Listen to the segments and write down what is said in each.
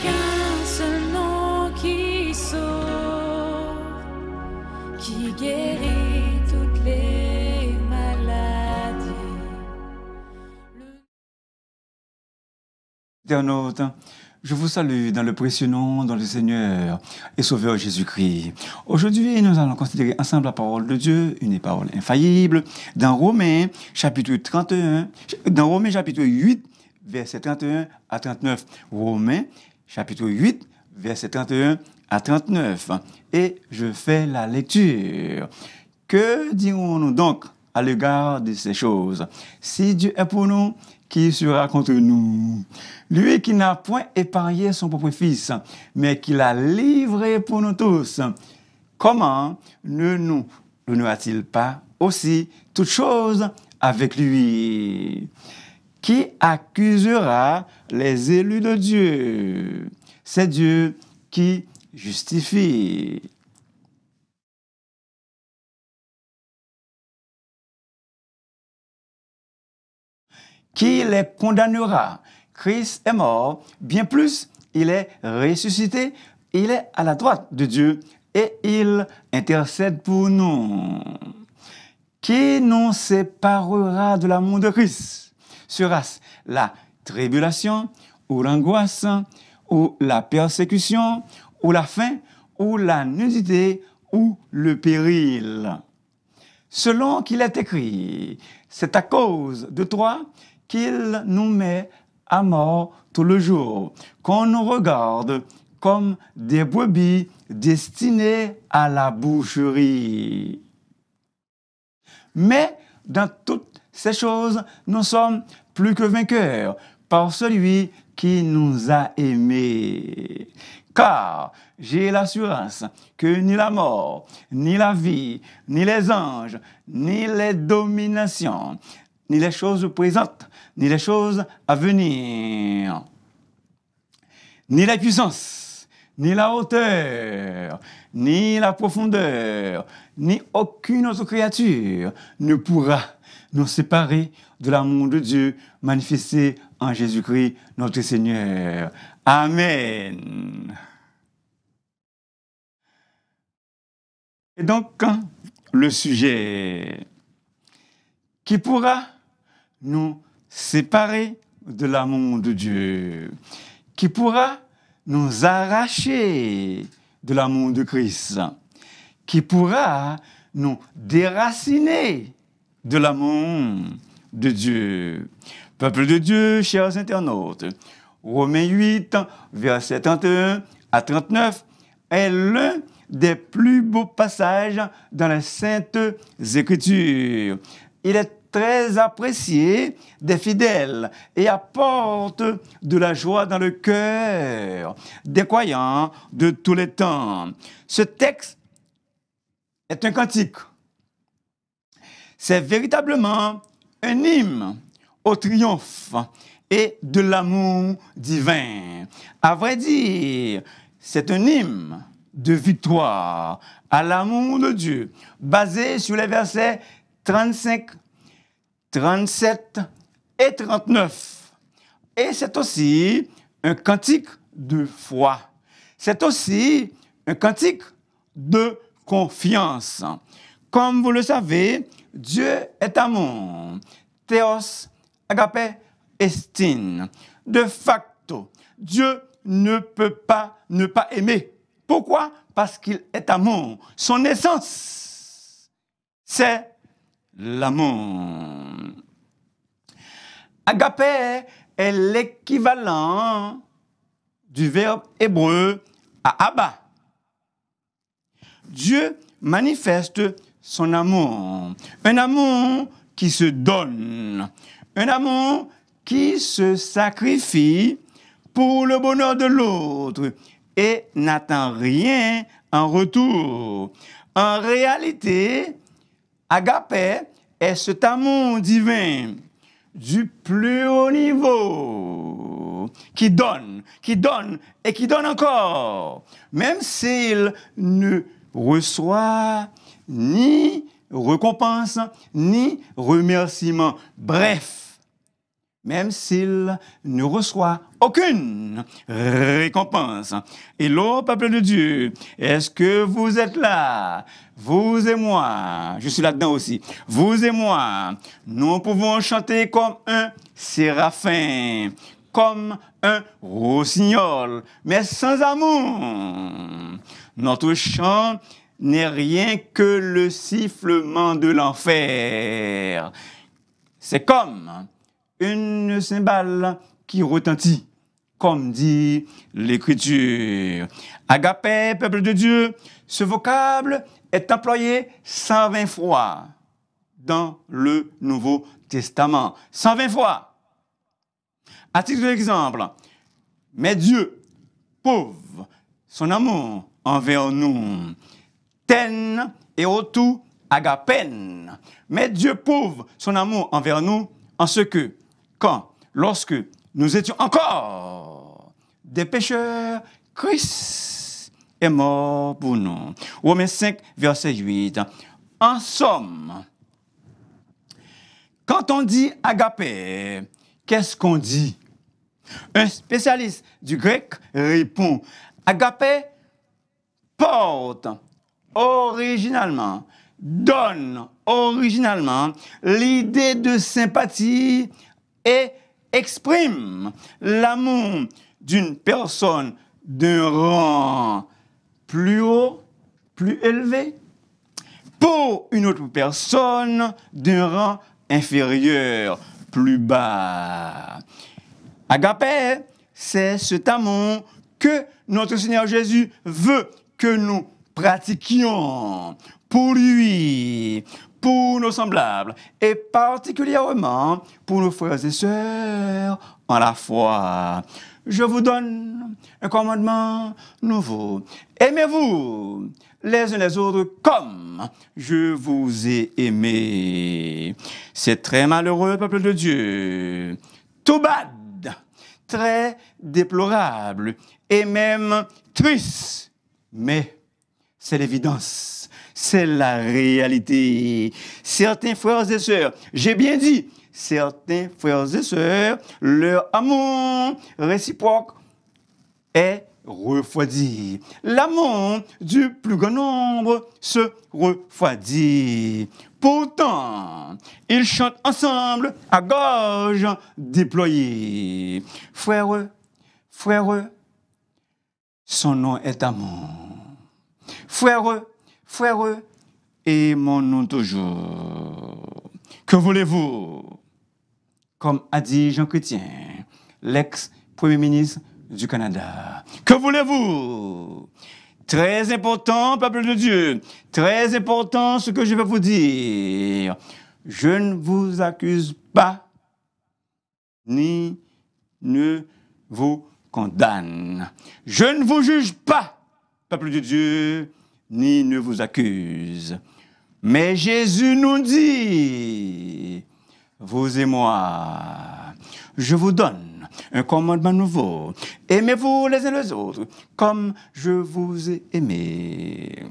qu'un seul nom qui sauve, qui guérit toutes les maladies. Internautes, je vous salue dans le précieux nom dans le Seigneur et Sauveur Jésus-Christ. Aujourd'hui, nous allons considérer ensemble la parole de Dieu, une parole infaillible, dans Romains chapitre 8, verset 31 à 39. Romains chapitre 8, verset 31 à 39. Et je fais la lecture. Que dirons-nous donc à l'égard de ces choses? Si Dieu est pour nous, qui sera contre nous? Lui qui n'a point épargné son propre Fils, mais qui l'a livré pour nous tous, comment ne nous donnera-t-il pas aussi toutes choses avec lui? Qui accusera les élus de Dieu? C'est Dieu qui justifie. Qui les condamnera? Christ est mort, bien plus, il est ressuscité, il est à la droite de Dieu et il intercède pour nous. Qui nous séparera de l'amour de Christ? Sera-ce la tribulation, ou l'angoisse, ou la persécution, ou la faim, ou la nudité, ou le péril? Selon qu'il est écrit, c'est à cause de toi qu'il nous met à mort tout le jour, qu'on nous regarde comme des brebis destinées à la boucherie. Mais dans toutes ces choses, nous sommes plus que vainqueurs par celui qui nous a aimés. Car j'ai l'assurance que ni la mort, ni la vie, ni les anges, ni les dominations, ni les choses présentes, ni les choses à venir, ni la puissance, ni la hauteur, ni la profondeur, ni aucune autre créature ne pourra nous séparer de l'amour de Dieu manifesté en Jésus-Christ, notre Seigneur. Amen. Et donc, le sujet qui pourra nous séparer de l'amour de Dieu, qui pourra nous arracher de l'amour de Christ, qui pourra nous déraciner de l'amour de Dieu. Peuple de Dieu, chers internautes, Romains 8, versets 31 à 39 est l'un des plus beaux passages dans les Saintes Écritures. Il est très apprécié des fidèles et apporte de la joie dans le cœur des croyants de tous les temps. Ce texte est un cantique. C'est véritablement un hymne au triomphe et de l'amour divin. À vrai dire, c'est un hymne de victoire à l'amour de Dieu, basé sur les versets 35, 37 et 39. Et c'est aussi un cantique de foi. C'est aussi un cantique de confiance. Comme vous le savez, Dieu est amour. Théos, agape, estin. De facto, Dieu ne peut pas ne pas aimer. Pourquoi? Parce qu'il est amour. Son essence, c'est l'amour. Agape est l'équivalent du verbe hébreu à Abba. Dieu manifeste son amour. Un amour qui se donne. Un amour qui se sacrifie pour le bonheur de l'autre et n'attend rien en retour. En réalité, agape est cet amour divin du plus haut niveau qui donne et qui donne encore, même s'il ne reçoit ni récompense, ni remerciement. Bref, même s'il ne reçoit aucune récompense. Et l'ô peuple de Dieu, est-ce que vous êtes là? Vous et moi, je suis là-dedans aussi. Vous et moi, nous pouvons chanter comme un séraphin, comme un rossignol, mais sans amour. Notre chant n'est rien que le sifflement de l'enfer. C'est comme une cymbale qui retentit, comme dit l'Écriture. Agapé, peuple de Dieu, ce vocable est employé 120 fois dans le Nouveau Testament. 120 fois. À titre d'exemple, mais Dieu, pauvre, son amour envers nous, ten et autour agapen. Mais Dieu prouve son amour envers nous en ce que, lorsque nous étions encore des pécheurs, Christ est mort pour nous. Romains 5, verset 8. En somme, quand on dit agapé, qu'est-ce qu'on dit? Un spécialiste du grec répond, agapé porte originalement, donne originalement l'idée de sympathie et exprime l'amour d'une personne d'un rang plus haut, plus élevé, pour une autre personne d'un rang inférieur, plus bas. Agapé, c'est cet amour que notre Seigneur Jésus veut que nous pratiquions pour lui, pour nos semblables, et particulièrement pour nos frères et sœurs en la foi. Je vous donne un commandement nouveau. Aimez-vous les uns les autres comme je vous ai aimé. C'est très malheureux, peuple de Dieu. Tout bad, très déplorable et même triste. Mais c'est l'évidence, c'est la réalité. Certains frères et sœurs, j'ai bien dit, certains frères et sœurs, leur amour réciproque est refroidi. L'amour du plus grand nombre se refroidit. Pourtant, ils chantent ensemble à gorge déployée. Frères, son nom est amour. Frères, aimons-nous toujours. Que voulez-vous? Comme a dit Jean Chrétien, l'ex-premier ministre du Canada. Que voulez-vous? Très important, peuple de Dieu. Très important ce que je vais vous dire. Je ne vous accuse pas, ni ne vous condamne. Je ne vous juge pas, peuple de Dieu, ni ne vous accuse. Mais Jésus nous dit, vous et moi, je vous donne un commandement nouveau. Aimez-vous les uns les autres, comme je vous ai aimé.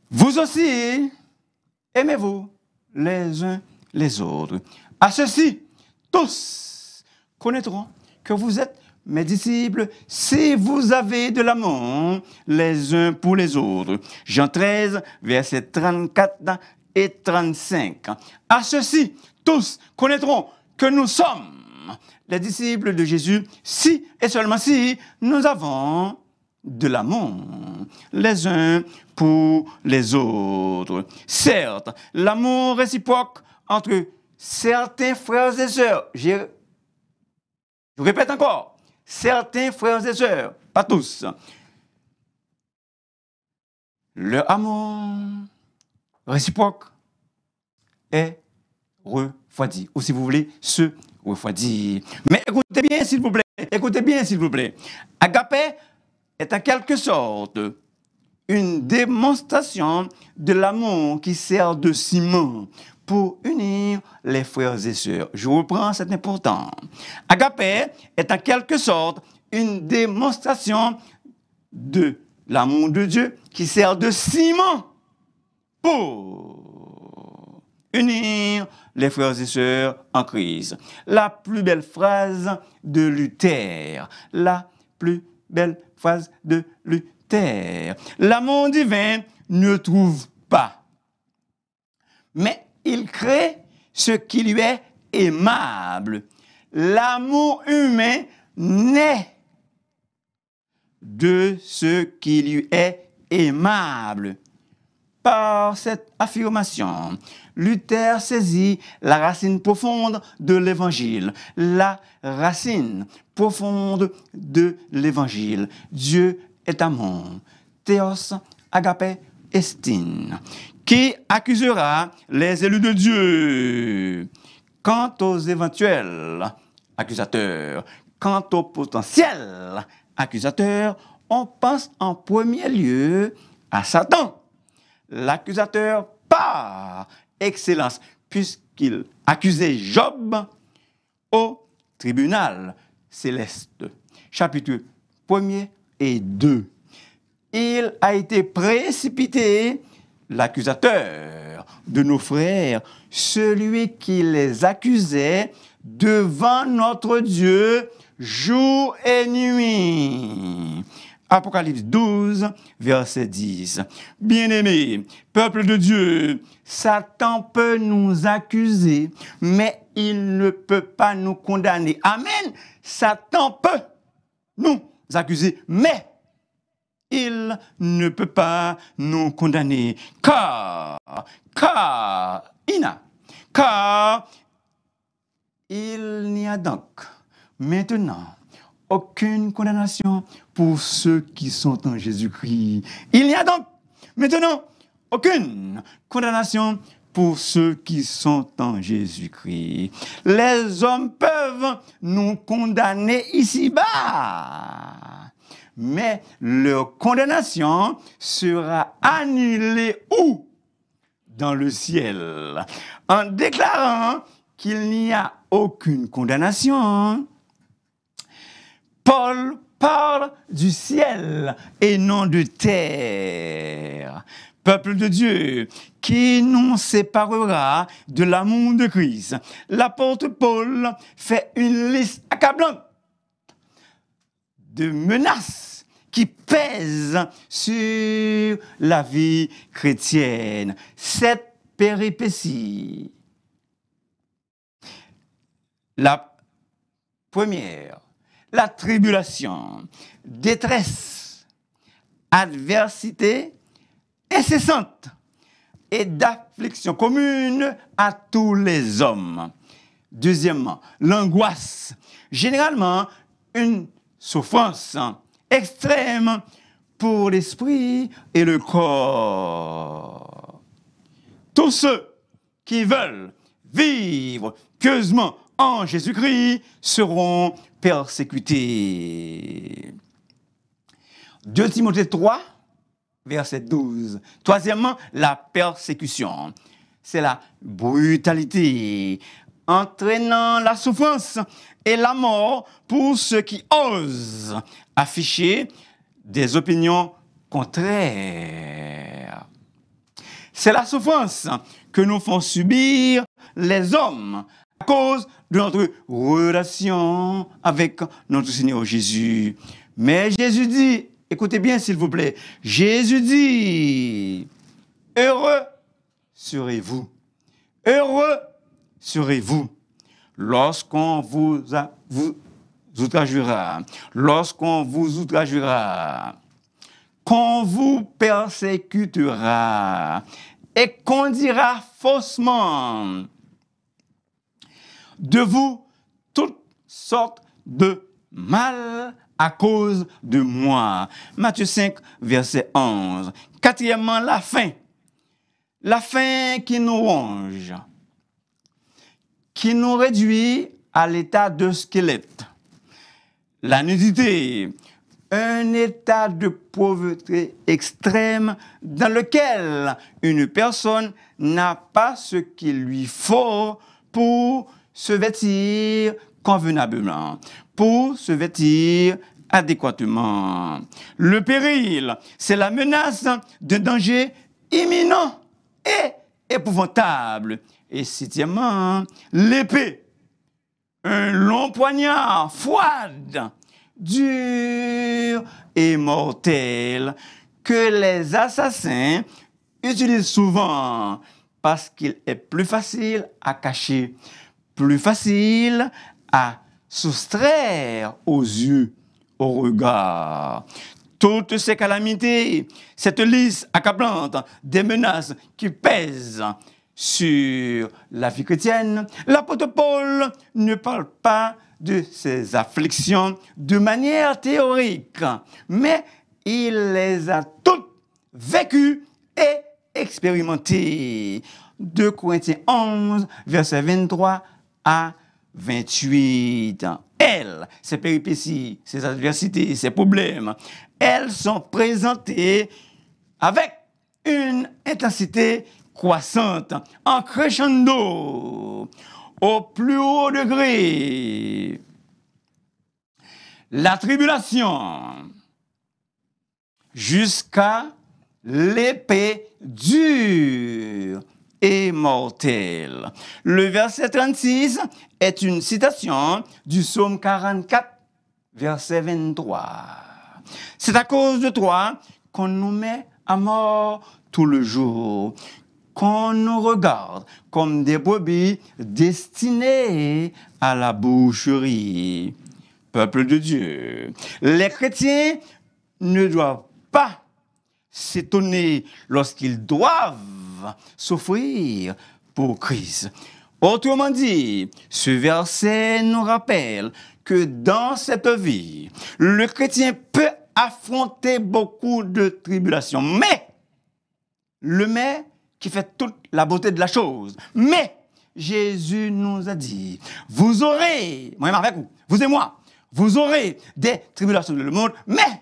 Vous aussi, aimez-vous les uns les autres. À ceci, tous connaîtront que vous êtes mes disciples, si vous avez de l'amour les uns pour les autres. Jean 13, versets 34 et 35. À ceci, tous connaîtront que nous sommes les disciples de Jésus, si et seulement si nous avons de l'amour les uns pour les autres. Certes, l'amour réciproque entre certains frères et sœurs, je répète encore, certains frères et sœurs, pas tous, leur amour réciproque est refroidi. Ou si vous voulez, se refroidir. Mais écoutez bien, s'il vous plaît. Agapé est en quelque sorte une démonstration de l'amour qui sert de ciment pour unir les frères et sœurs. Je reprends, c'est important. Agapé est en quelque sorte une démonstration de l'amour de Dieu qui sert de ciment pour unir les frères et sœurs en Christ. La plus belle phrase de Luther. La plus belle phrase de Luther. L'amour divin ne trouve pas, mais il crée ce qui lui est aimable. L'amour humain naît de ce qui lui est aimable. Par cette affirmation, Luther saisit la racine profonde de l'Évangile. La racine profonde de l'Évangile. Dieu est amour. Théos agape estin. Qui accusera les élus de Dieu? Quant aux éventuels accusateurs, quant aux potentiels accusateurs, on pense en premier lieu à Satan, l'accusateur par excellence, puisqu'il accusait Job au tribunal céleste. Chapitre 1er et 2. Il a été précipité, l'accusateur de nos frères, celui qui les accusait devant notre Dieu jour et nuit. Apocalypse 12, verset 10. Bien-aimés, peuple de Dieu, Satan peut nous accuser, mais il ne peut pas nous condamner. Amen. Satan peut nous accuser, mais il ne peut pas nous condamner. Car il n'y a donc maintenant aucune condamnation pour ceux qui sont en Jésus-Christ. Il n'y a donc maintenant aucune condamnation pour ceux qui sont en Jésus-Christ. Les hommes peuvent nous condamner ici-bas, mais leur condamnation sera annulée où? Dans le ciel. En déclarant qu'il n'y a aucune condamnation, Paul parle du ciel et non de terre. Peuple de Dieu, qui nous séparera de l'amour de Christ? L'apôtre Paul fait une liste accablante de menaces qui pèsent sur la vie chrétienne. Cette péripétie. La première, la tribulation, détresse, adversité incessante et d'affliction commune à tous les hommes. Deuxièmement, l'angoisse, généralement une souffrance extrême pour l'esprit et le corps. Tous ceux qui veulent vivre pieusement en Jésus-Christ seront persécutés. 2 Timothée 3, verset 12. Troisièmement, la persécution. C'est la brutalité, entraînant la souffrance et la mort pour ceux qui osent afficher des opinions contraires. C'est la souffrance que nous font subir les hommes à cause de notre relation avec notre Seigneur Jésus. Mais Jésus dit, écoutez bien s'il vous plaît, Jésus dit, heureux serez-vous, lorsqu'on vous outragera, qu'on vous persécutera et qu'on dira faussement de vous toutes sortes de mal à cause de moi. Matthieu 5, verset 11. Quatrièmement, la faim. La faim qui nous ronge, qui nous réduit à l'état de squelette. La nudité, un état de pauvreté extrême dans lequel une personne n'a pas ce qu'il lui faut pour se vêtir convenablement, pour se vêtir adéquatement. Le péril, c'est la menace d'un danger imminent et épouvantable. Et septièmement, l'épée, un long poignard, froide, dur et mortel, que les assassins utilisent souvent parce qu'il est plus facile à cacher, plus facile à soustraire aux yeux, au regard. Toutes ces calamités, cette liste accablante des menaces qui pèsent sur la vie chrétienne, l'apôtre Paul ne parle pas de ces afflictions de manière théorique, mais il les a toutes vécues et expérimentées. 2 Corinthiens 11, versets 23 à 28. Elles, ces péripéties, ces adversités, ces problèmes, elles sont présentées avec une intensité croissante, en crescendo, au plus haut degré. La tribulation, jusqu'à l'épée dure et mortelle. Le verset 36 est une citation du psaume 44, verset 23. C'est à cause de toi qu'on nous met à mort tout le jour, qu'on nous regarde comme des brebis destinées à la boucherie. Peuple de Dieu, les chrétiens ne doivent pas s'étonner lorsqu'ils doivent souffrir pour Christ. Autrement dit, ce verset nous rappelle que dans cette vie, le chrétien peut affronter beaucoup de tribulations, mais le mais qui fait toute la beauté de la chose. Mais Jésus nous a dit, vous aurez, moi-même avec vous, vous et moi, vous aurez des tribulations dans le monde, mais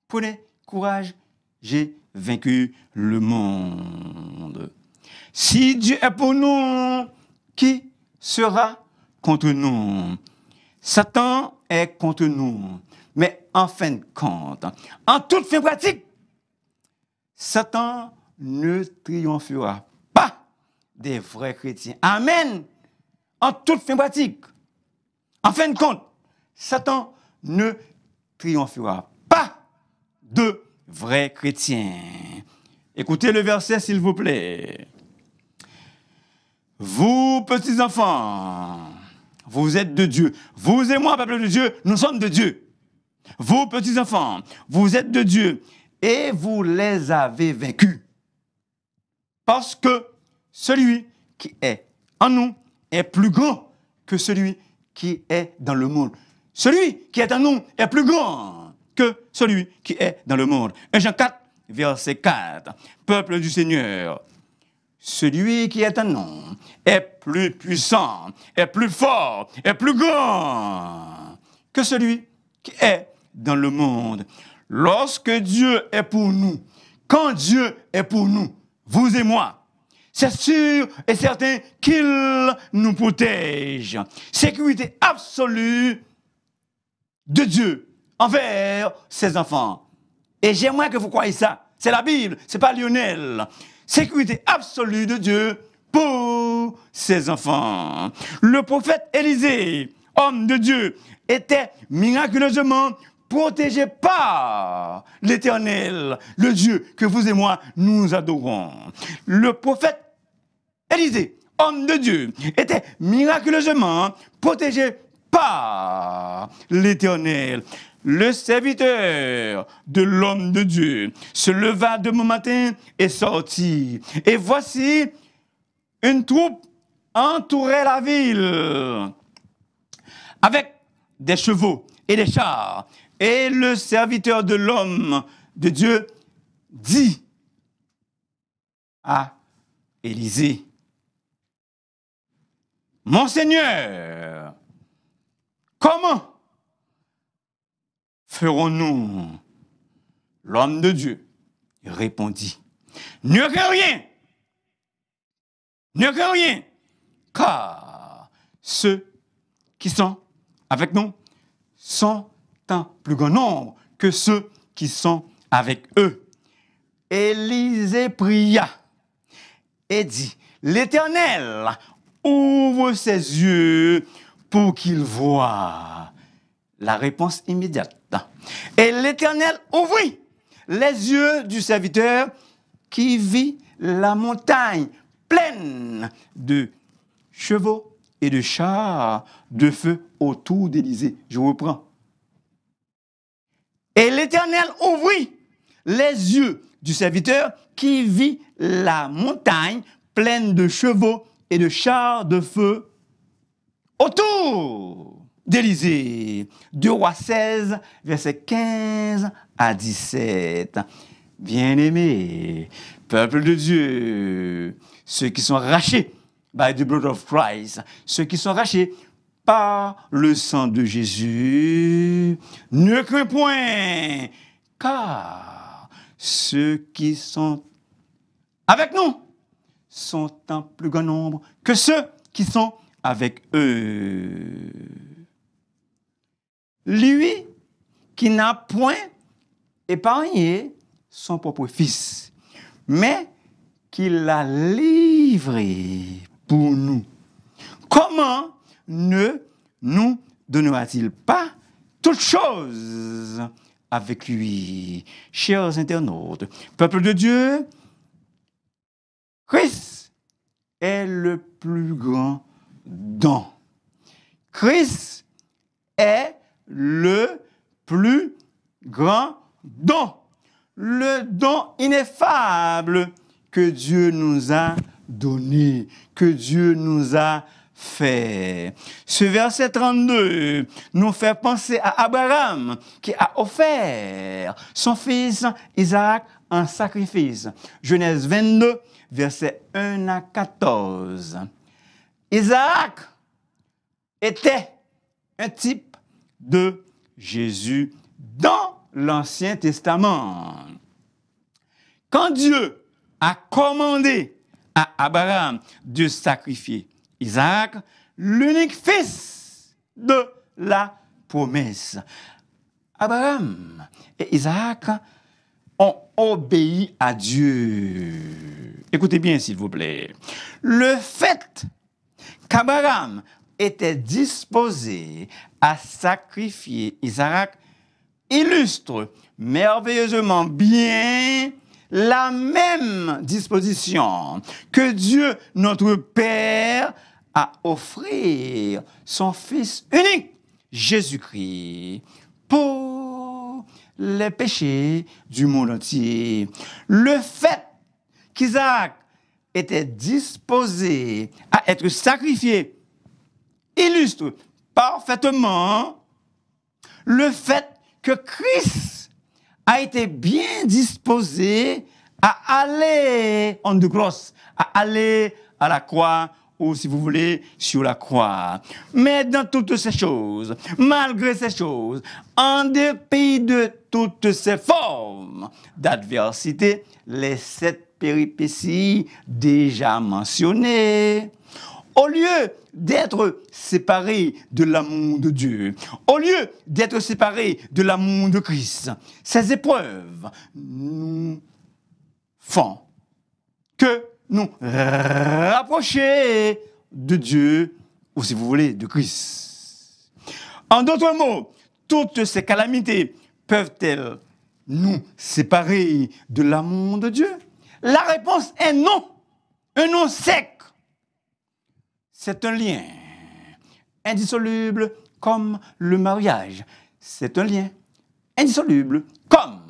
prenez courage, j'ai vaincu le monde. Si Dieu est pour nous, qui sera contre nous? Satan est contre nous. Mais en fin de compte, en toute fin pratique, Satan ne triomphera pas des vrais chrétiens. Amen. En toute fin pratique, en fin de compte, Satan ne triomphera pas de vrais chrétiens. Écoutez le verset, s'il vous plaît. Vous, petits enfants, vous êtes de Dieu. Vous et moi, peuple de Dieu, nous sommes de Dieu. Vous, petits enfants, vous êtes de Dieu et vous les avez vaincus. Parce que celui qui est en nous est plus grand que celui qui est dans le monde. Celui qui est en nous est plus grand que celui qui est dans le monde. 1 Jean 4, verset 4. Peuple du Seigneur, celui qui est en nous est plus puissant, est plus fort, est plus grand que celui qui est dans le monde. Lorsque Dieu est pour nous, quand Dieu est pour nous, vous et moi, c'est sûr et certain qu'il nous protège. Sécurité absolue de Dieu envers ses enfants. Et j'aimerais que vous croyiez ça. C'est la Bible, c'est pas Lionel. Sécurité absolue de Dieu pour ses enfants. Le prophète Élisée, homme de Dieu, était miraculeusement protégé par l'Éternel, le Dieu que vous et moi, nous adorons. Le prophète Élisée, homme de Dieu, était miraculeusement protégé par l'Éternel. Le serviteur de l'homme de Dieu se leva de bon matin et sortit. Et voici, une troupe entourait la ville avec des chevaux et des chars. Et le serviteur de l'homme de Dieu dit à Élisée, « Mon Seigneur, comment ferons-nous ?» L'homme de Dieu répondit, « Ne crains rien, ne crains rien, car ceux qui sont avec nous sont un plus grand nombre que ceux qui sont avec eux. » Élisée pria et dit, l'Éternel ouvre ses yeux pour qu'il voie. La réponse immédiate. Et l'Éternel ouvrit les yeux du serviteur qui vit la montagne pleine de chevaux et de chars de feu autour d'Élysée. Je reprends. Et l'Éternel ouvrit les yeux du serviteur qui vit la montagne pleine de chevaux et de chars de feu autour d'Élysée. 2 Rois 16, versets 15 à 17. Bien-aimés, peuple de Dieu, ceux qui sont rachés by the blood of Christ, ceux qui sont rachés par le sang de Jésus, ne crains point, car ceux qui sont avec nous sont en plus grand nombre que ceux qui sont avec eux. Lui qui n'a point épargné son propre fils, mais qui l'a livré pour nous. Comment ne nous donnera-t-il pas toutes choses avec lui? Chers internautes, peuple de Dieu, Christ est le plus grand don. Christ est le plus grand don. Le don ineffable que Dieu nous a donné, que Dieu nous a fait. Ce verset 32 nous fait penser à Abraham qui a offert son fils Isaac en sacrifice. Genèse 22, versets 1 à 14. Isaac était un type de Jésus dans l'Ancien Testament. Quand Dieu a commandé à Abraham de sacrifier Isaac, l'unique fils de la promesse, Abraham et Isaac ont obéi à Dieu. Écoutez bien, s'il vous plaît. Le fait qu'Abraham était disposé à sacrifier Isaac illustre merveilleusement bien la même disposition que Dieu, notre Père, a offert son Fils unique, Jésus-Christ, pour les péchés du monde entier. Le fait qu'Isaac était disposé à être sacrifié illustre parfaitement le fait que Christ a été bien disposé à aller on the cross, à aller à la croix, ou si vous voulez, sur la croix. Mais dans toutes ces choses, malgré ces choses, en dépit de toutes ces formes d'adversité, les 7 péripéties déjà mentionnées, au lieu d'être séparés de l'amour de Dieu, au lieu d'être séparés de l'amour de Christ, ces épreuves nous font que nous rapprocher de Dieu, ou si vous voulez, de Christ. En d'autres mots, toutes ces calamités peuvent-elles nous séparer de l'amour de Dieu? La réponse est non. Un non sec. C'est un lien indissoluble comme le mariage. C'est un lien indissoluble comme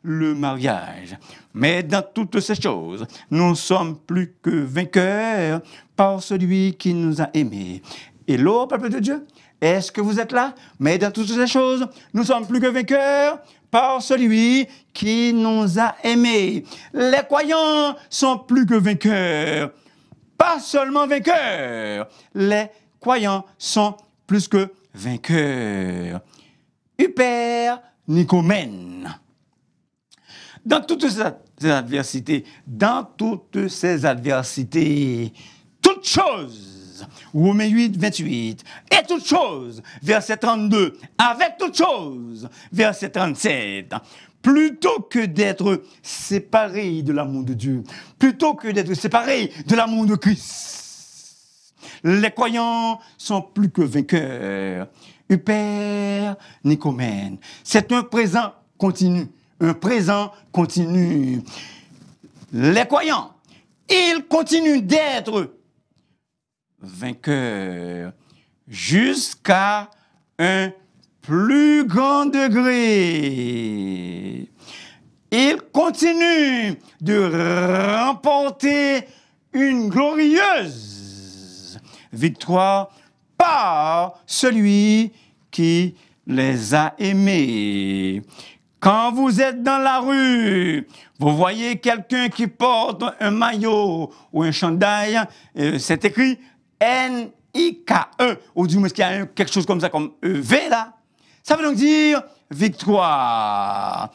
le mariage. Mais dans toutes ces choses, nous sommes plus que vainqueurs par celui qui nous a aimés. Hello, peuple de Dieu, est-ce que vous êtes là? Mais dans toutes ces choses, nous sommes plus que vainqueurs par celui qui nous a aimés. Les croyants sont plus que vainqueurs. Pas seulement vainqueurs, les croyants sont plus que vainqueurs. Hyper Nicomène. Dans toutes ces adversités, toutes choses, Romains 8, 28, et toutes choses, verset 32, avec toutes choses, verset 37, plutôt que d'être séparés de l'amour de Dieu, plutôt que d'être séparés de l'amour de Christ, les croyants sont plus que vainqueurs. Hyper Nicomène. C'est un présent continu. Un présent continu. Les croyants, ils continuent d'être vainqueurs jusqu'à un plus grand degré. Ils continuent de remporter une glorieuse victoire par celui qui les a aimés. Quand vous êtes dans la rue, vous voyez quelqu'un qui porte un maillot ou un chandail, c'est écrit N-I-K-E, ou du moins qu'il y a quelque chose comme ça, comme E-V là. Ça veut donc dire victoire.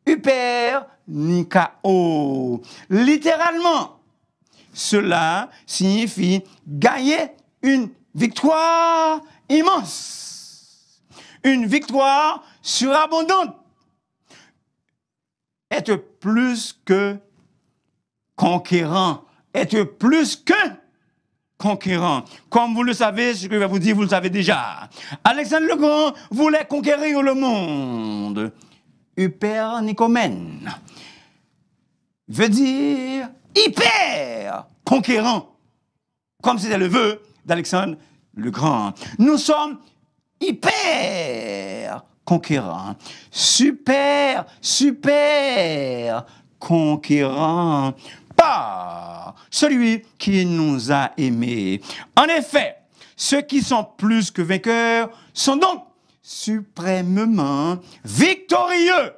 Hyper Nikao. Littéralement, cela signifie gagner une victoire immense. Une victoire surabondante. Être plus que conquérant. Être plus que conquérant. Comme vous le savez, ce que je vais vous dire, vous le savez déjà. Alexandre le Grand voulait conquérir le monde. Hyper Nicomène veut dire hyper conquérant. Comme c'était le vœu d'Alexandre le Grand. Nous sommes hyper conquérant, super conquérant par celui qui nous a aimés. En effet, ceux qui sont plus que vainqueurs sont donc suprêmement victorieux.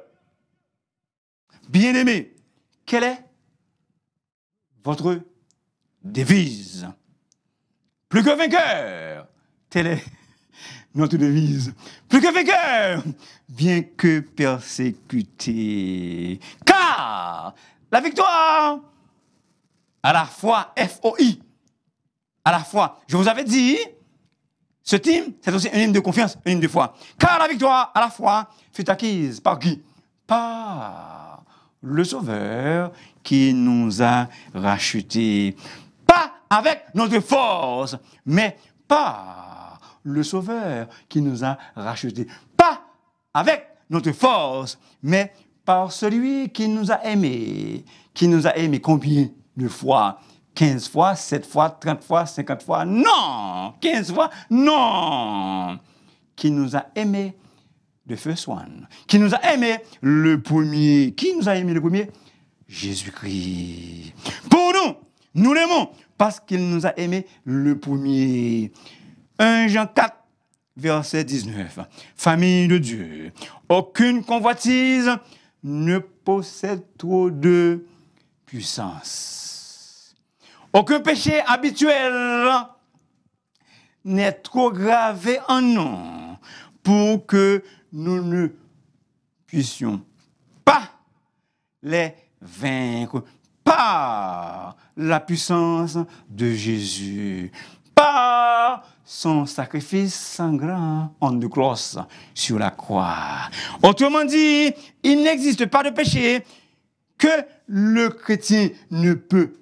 Bien-aimés, quelle est votre devise? Plus que vainqueur, telle est notre devise. Plus que vainqueur, bien que persécuté. Car la victoire, à la fois F-O-I, à la fois, je vous avais dit, ce hymne, c'est aussi un hymne de confiance, un hymne de foi. Car la victoire, à la fois, fut acquise par qui? Par le Sauveur qui nous a rachetés. Pas avec notre force, mais par le Sauveur qui nous a rachetés. Pas avec notre force, mais par celui qui nous a aimés. Qui nous a aimés combien de fois? 15 fois, 7 fois, 30 fois, 50 fois? Non! 15 fois? Non! Qui nous a aimés de first one. Qui nous a aimés le premier. Qui nous a aimés le premier? Jésus-Christ. Pour nous, nous l'aimons parce qu'il nous a aimés le premier. 1 Jean 4, verset 19. Famille de Dieu, aucune convoitise ne possède trop de puissance. Aucun péché habituel n'est trop gravé en nous pour que nous ne puissions pas les vaincre par la puissance de Jésus. Par son sacrifice sanglant en de crosse sur la croix. Autrement dit, il n'existe pas de péché que le chrétien ne peut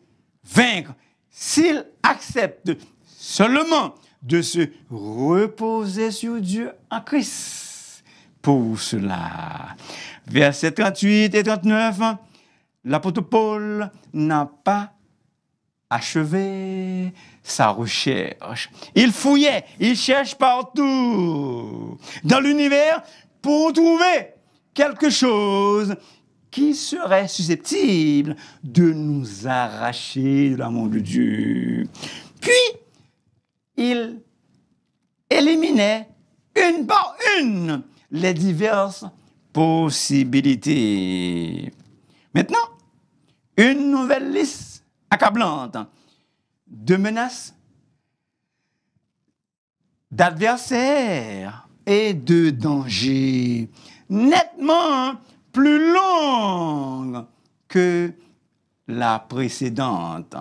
vaincre s'il accepte seulement de se reposer sur Dieu en Christ. Pour cela, versets 38 et 39, l'apôtre Paul n'a pas achevé sa recherche. Il fouillait, il cherche partout dans l'univers pour trouver quelque chose qui serait susceptible de nous arracher de l'amour de Dieu. Puis, il éliminait une par une les diverses possibilités. Maintenant, une nouvelle liste accablante de menaces, d'adversaires et de dangers nettement plus longues que la précédente.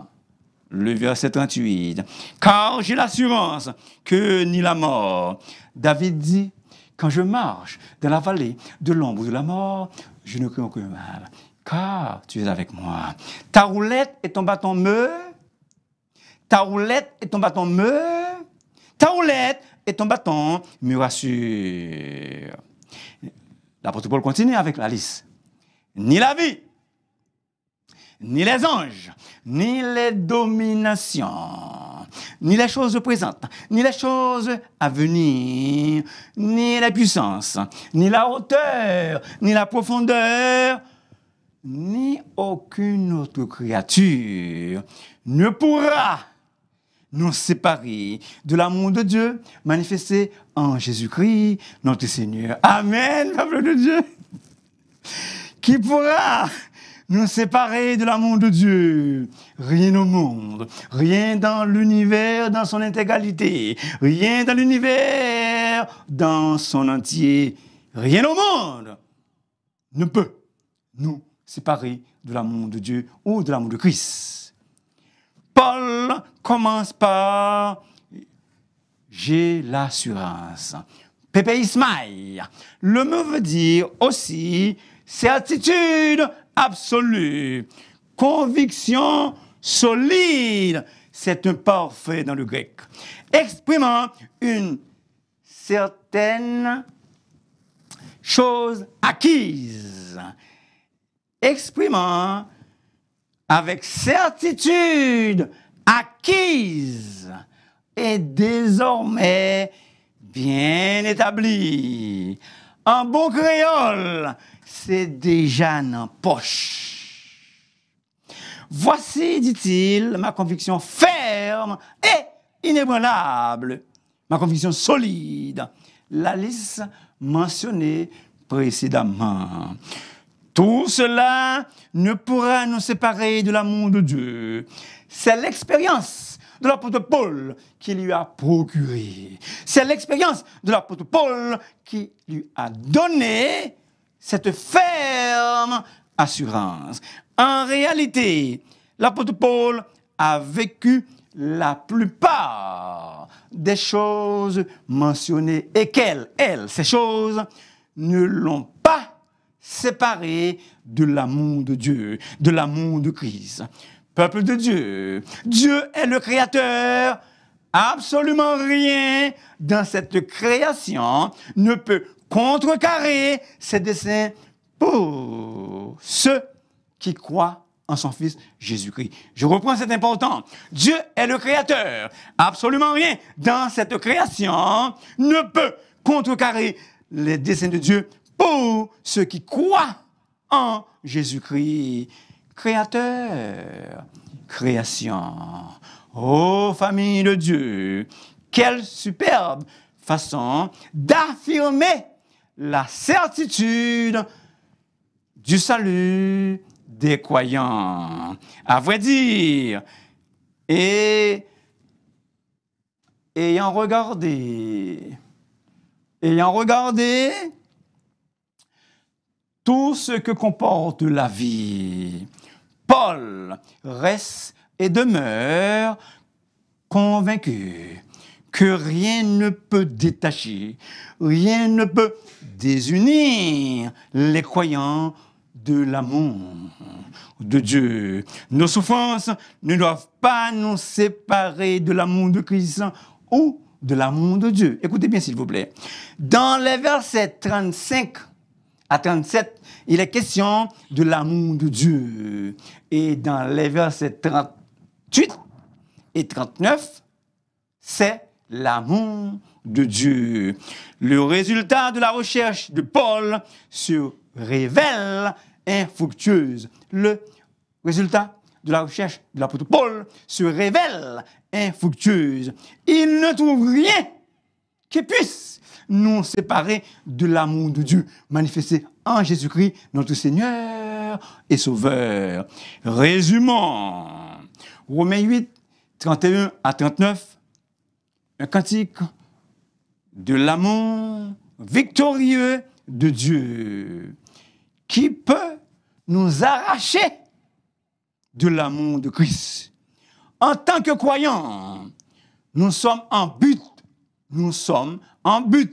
Le verset 38. Car j'ai l'assurance que ni la mort. David dit Quand je marche dans la vallée de l'ombre de la mort, je ne crains aucun mal, car tu es avec moi. Ta roulette et ton bâton ta roulette et ton bâton ta roulette et ton bâton me rassurent. L'apôtre Paul continue avec la liste. Ni la vie, ni les anges, ni les dominations, ni les choses présentes, ni les choses à venir, ni la puissance, ni la hauteur, ni la profondeur, ni aucune autre créature ne pourra nous séparer de l'amour de Dieu manifesté en Jésus-Christ, notre Seigneur. Amen, peuple de Dieu. Qui pourra nous séparer de l'amour de Dieu? Rien au monde, rien dans l'univers dans son intégralité, rien dans l'univers dans son entier, rien au monde ne peut nous séparer de l'amour de Dieu ou de l'amour de Christ. Paul commence par « j'ai l'assurance ». Pépé Ismaïl, le mot veut dire aussi certitude absolue, conviction solide, c'est un parfait dans le grec, exprimant une certaine chose acquise, exprimant avec certitude acquise et désormais bien établie. En bon créole, c'est déjà dans poche. Voici, dit-il, ma conviction ferme et inébranlable, ma conviction solide. La liste mentionnée précédemment. Tout cela ne pourra nous séparer de l'amour de Dieu. C'est l'expérience de l'apôtre Paul qui lui a procuré. C'est l'expérience de l'apôtre Paul qui lui a donné cette ferme assurance. En réalité, l'apôtre Paul a vécu la plupart des choses mentionnées et ces choses, ne l'ont pas séparé de l'amour de Dieu, de l'amour de Christ. Peuple de Dieu, Dieu est le créateur. Absolument rien dans cette création ne peut contrecarrer ses desseins pour ceux qui croient en son Fils Jésus-Christ. Je reprends, c'est important. Dieu est le créateur. Absolument rien dans cette création ne peut contrecarrer les desseins de Dieu pour ceux qui croient en Jésus-Christ. Créateur, création. Oh, famille de Dieu, quelle superbe façon d'affirmer la certitude du salut des croyants. À vrai dire, et ayant regardé tout ce que comporte la vie, Paul reste et demeure convaincu que rien ne peut détacher, rien ne peut désunir les croyants de l'amour de Dieu. Nos souffrances ne doivent pas nous séparer de l'amour de Christ ou de l'amour de Dieu. Écoutez bien, s'il vous plaît. Dans les versets 35 à 37, il est question de l'amour de Dieu. Et dans les versets 38 et 39, c'est l'amour de Dieu. Le résultat de la recherche de Paul se révèle infructueuse. Le résultat de la recherche de l'apôtre Paul se révèle infructueuse. Il ne trouve rien qui puisse nous séparer de l'amour de Dieu manifesté en Jésus-Christ, notre Seigneur et Sauveur. Résumons. Romains 8, 31 à 39, un cantique de l'amour victorieux de Dieu qui peut nous arracher de l'amour de Christ. En tant que croyants, nous sommes en but. Nous sommes en but.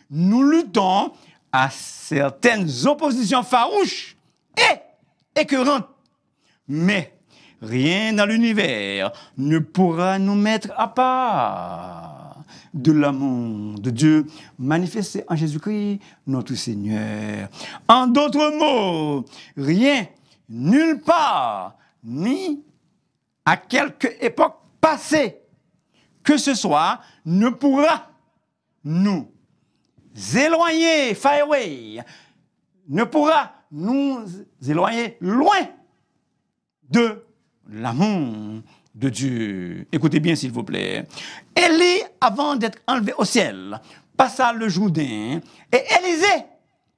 nous luttons à certaines oppositions farouches et écœurantes. Mais rien dans l'univers ne pourra nous mettre à part de l'amour de Dieu manifesté en Jésus-Christ, notre Seigneur. En d'autres mots, rien, nulle part, ni à quelque époque passée, que ce soit, ne pourra nous éloigner, far away, ne pourra nous éloigner loin de l'amour de Dieu. Écoutez bien, s'il vous plaît. Élie, avant d'être enlevé au ciel, passa le Jourdain et Élisée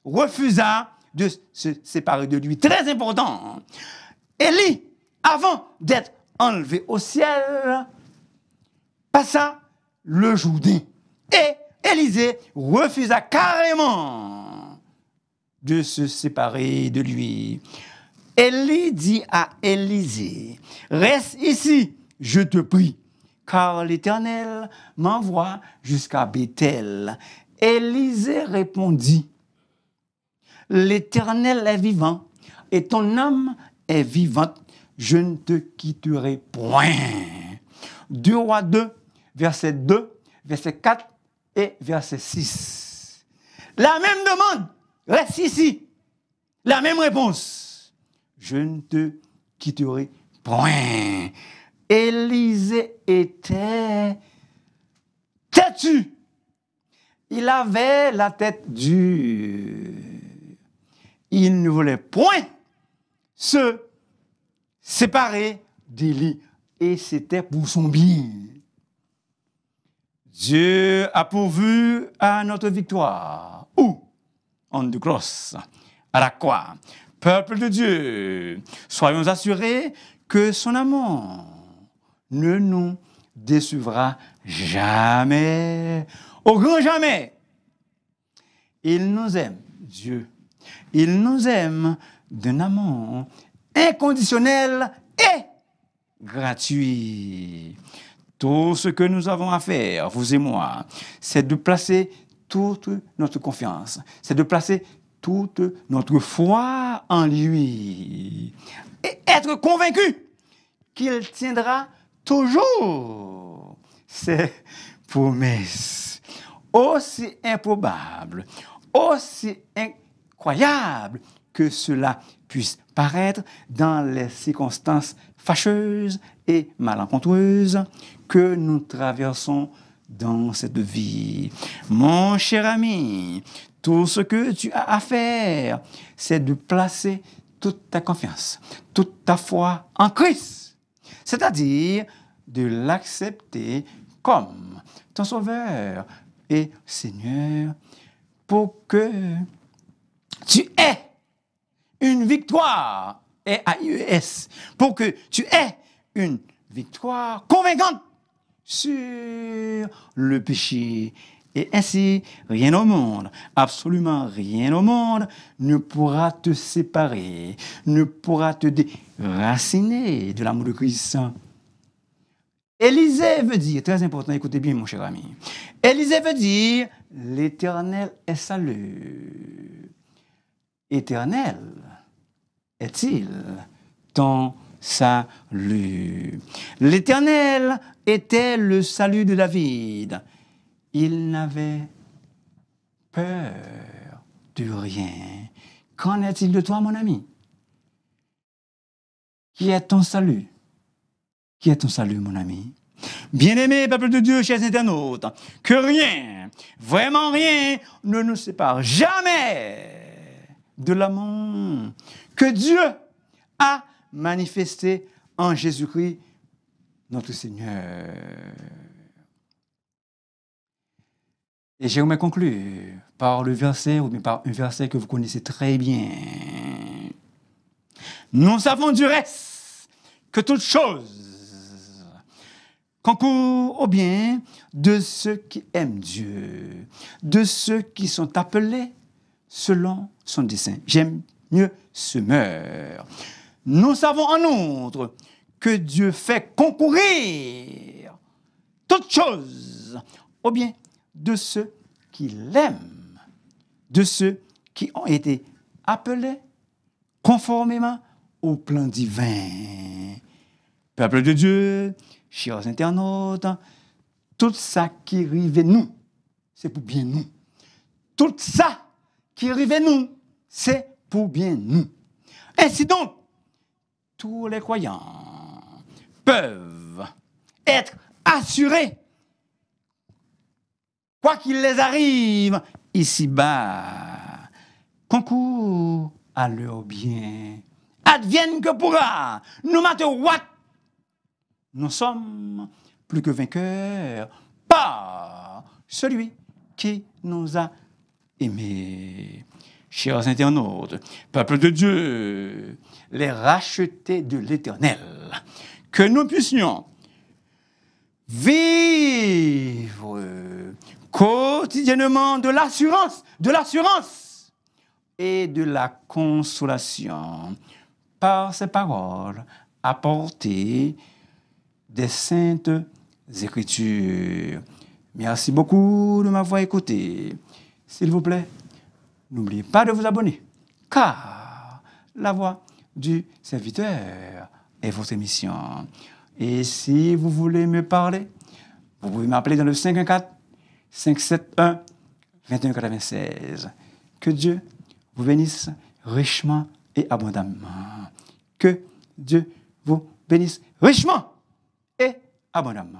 refusa de se séparer de lui. Très important. Élie, avant d'être enlevé au ciel, passa le Jourdain et Élisée refusa carrément de se séparer de lui. Élie dit à Élisée, reste ici, je te prie, car l'Éternel m'envoie jusqu'à Béthel. Élisée répondit, l'Éternel est vivant et ton âme est vivante, je ne te quitterai point. 2 Rois 2, verset 2, verset 4 et verset 6. La même demande, reste ici. La même réponse, je ne te quitterai point. Élisée était têtu. Il avait la tête dure. Il ne voulait point se séparer d'Élie. Et c'était pour son bien. Dieu a pourvu à notre victoire. Où? On the cross, à la croix. Peuple de Dieu, soyons assurés que son amour ne nous décevra jamais, au grand jamais. Il nous aime, Dieu. Il nous aime d'un amour inconditionnel et gratuit. Tout ce que nous avons à faire, vous et moi, c'est de placer toute notre confiance, c'est de placer toute notre foi en lui et être convaincu qu'il tiendra toujours ses promesses, aussi improbables, aussi incroyables que cela puisse paraître dans les circonstances fâcheuses et malencontreuses que nous traversons dans cette vie. Mon cher ami, tout ce que tu as à faire, c'est de placer toute ta confiance, toute ta foi en Christ, c'est-à-dire de l'accepter comme ton Sauveur et Seigneur pour que tu aies une victoire, AIES, pour que tu aies une victoire convaincante sur le péché. Et ainsi, rien au monde, absolument rien au monde, ne pourra te séparer, ne pourra te déraciner de l'amour de Christ. Élisée veut dire, très important, écoutez bien mon cher ami, Élisée veut dire, l'Éternel est salut. Éternel est-il ton salut? L'Éternel était le salut de David. Il n'avait peur de rien. Qu'en est-il de toi, mon ami? Qui est ton salut? Qui est ton salut, mon ami? Bien-aimé peuple de Dieu, chers internautes, que rien, vraiment rien, ne nous sépare jamais de l'amour que Dieu a manifesté en Jésus-Christ, notre Seigneur. Et j'aimerais conclure par le verset, ou bien par un verset que vous connaissez très bien. Nous savons du reste que toute chose concourt au bien de ceux qui aiment Dieu, de ceux qui sont appelés selon son dessein. J'aime mieux se meurt. Nous savons en outre que Dieu fait concourir toutes choses au bien de ceux qui l'aiment. de ceux qui ont été appelés conformément au plan divin. Peuple de Dieu, chers internautes, tout ça qui arrive nous, c'est pour bien nous. Tout ça qui arrive nous, c'est pour bien nous. Ainsi donc, tous les croyants peuvent être assurés, quoi qu'il les arrive ici-bas, concours à leur bien. Advienne que pourra, no matter what, nous sommes plus que vainqueurs par celui qui nous a aimés. Chers internautes, peuple de Dieu, les rachetés de l'Éternel, que nous puissions vivre quotidiennement de l'assurance et de la consolation par ces paroles apportées des Saintes Écritures. Merci beaucoup de m'avoir écouté. S'il vous plaît, n'oubliez pas de vous abonner, car la voix du serviteur est votre émission. Et si vous voulez me parler, vous pouvez m'appeler dans le 514-571-2196. Que Dieu vous bénisse richement et abondamment. Que Dieu vous bénisse richement et abondamment.